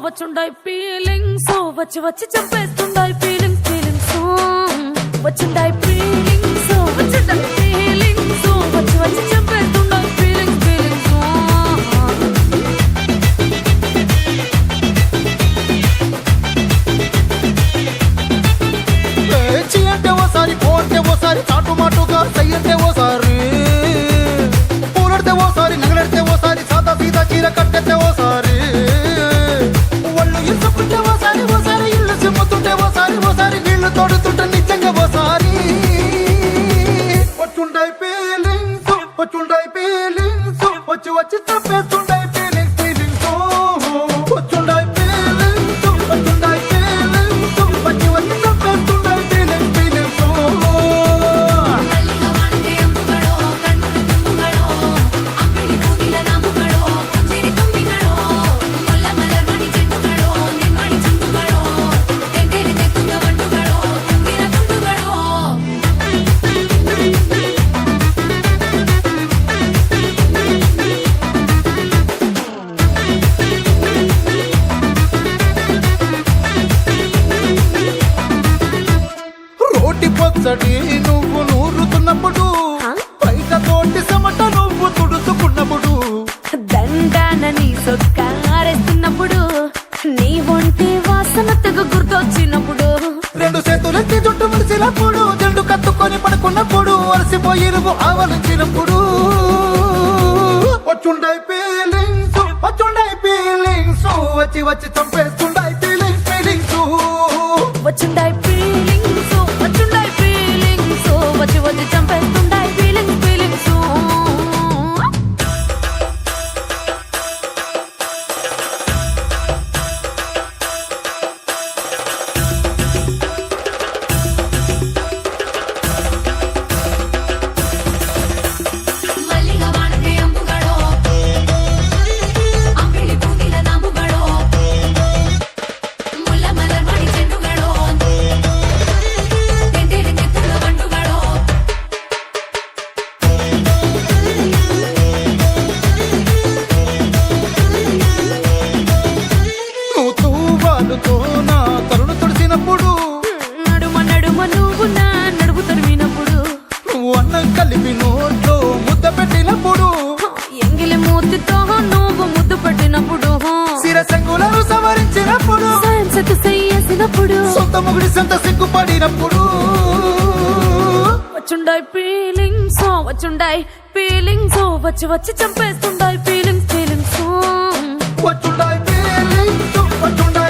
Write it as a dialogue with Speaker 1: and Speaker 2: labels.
Speaker 1: వచ్చుండాయి feelings వచ్చి వచ్చి చంపేస్తుండాయి feelings feelings వచ్చుండాయి feelings వచ్చుండాయి feelings వచ్చి వచ్చి చంపేస్తుండాయి ఫీలింగ్స్ ఫీలింగ్స్
Speaker 2: చీ అంటే ఓసారి పోతే ఓసారి చాటు మాటుగా సై అంటే ఓసారి పూలడితే ఓసారి నగలడితే ఓసారి సాదా సీదా చీర కట్టెతే ఓసారి ఒళ్ళు ఇసుకుంటే ఓసారి ఓసారి ఇల్లు సిమ్ముతుంటే ఓసారి ఓసారి నీళ్లు తోడుతుంటే నిజంగా ఓసారి వచ్చుండాయి ఫీలింగ్స్ వచ్చుండాయి ఫీలింగ్స్ వచ్చి వచ్చి చంపేస్తుండాయి ఫీలింగ్స్ ఫీలింగ్స్ వచ్చుండాయి ఫీలింగ్స్ వచ్చుండాయి ఫీలింగ్స్ వచ్చి వచ్చి చంపేస్తుండాయి ఫీలింగ్స్ ఫీలింగ్స్ రోటి పచ్చడి నువ్వు నూరుతున్నప్పుడు పైట తోటి సమట నువ్వు తుడుచుకున్నప్పుడు
Speaker 1: దండాన నీ సొక్కారేస్తున్నప్పుడు నీ ఒంటి వాసన తెగ గుర్తొచ్చినప్పుడు
Speaker 2: రెండు చేతులెత్తి జుట్టు ముడిచినప్పుడు జండు కత్తుకొని పడుకున్నప్పుడు అలసిపోయి నువ్వు ఆవలించినప్పుడు వచ్చుండాయి ఫీలింగ్స్ వచ్చుండాయి ఫీలింగ్స్ వచ్చి వచ్చి చంపేస్తుండాయి ఫీలింగ్స్ ఫీలింగ్స్
Speaker 1: వచ్చుండాయి ఫీలింగ్స్ వచ్చుండాయి ఫీలింగ్స్ వచ్చి వచ్చి చంపేస్తుండాయి ఫీలింగ్స్ ఫీలింగ్స్
Speaker 2: నువ్వు తూవాలుతో నా తరుణ తుడిచినప్పుడు
Speaker 1: నడుమ నడుమ నువ్వు నా నడుపు తరిమినప్పుడు
Speaker 2: నువ్వు అన్నం కలిపి నోట్లో ముద్ద పెట్టినప్పుడు
Speaker 1: ఎంగిలి మూతితో నువ్వు ముద్దు పట్టినప్పుడు
Speaker 2: శిరసంగులను సవరించినప్పుడు
Speaker 1: సైన్స్ చెయ్యేసినప్పుడు
Speaker 2: సొంత ముగుడి సొంత సిగ్గుపడినప్పుడు
Speaker 1: వచ్చుండాయి ఫీలింగ్స్ వచ్చుండాయి ఫీలింగ్స్ వచ్చి వచ్చి చంపేస్తుండాయి ఫీలింగ్స్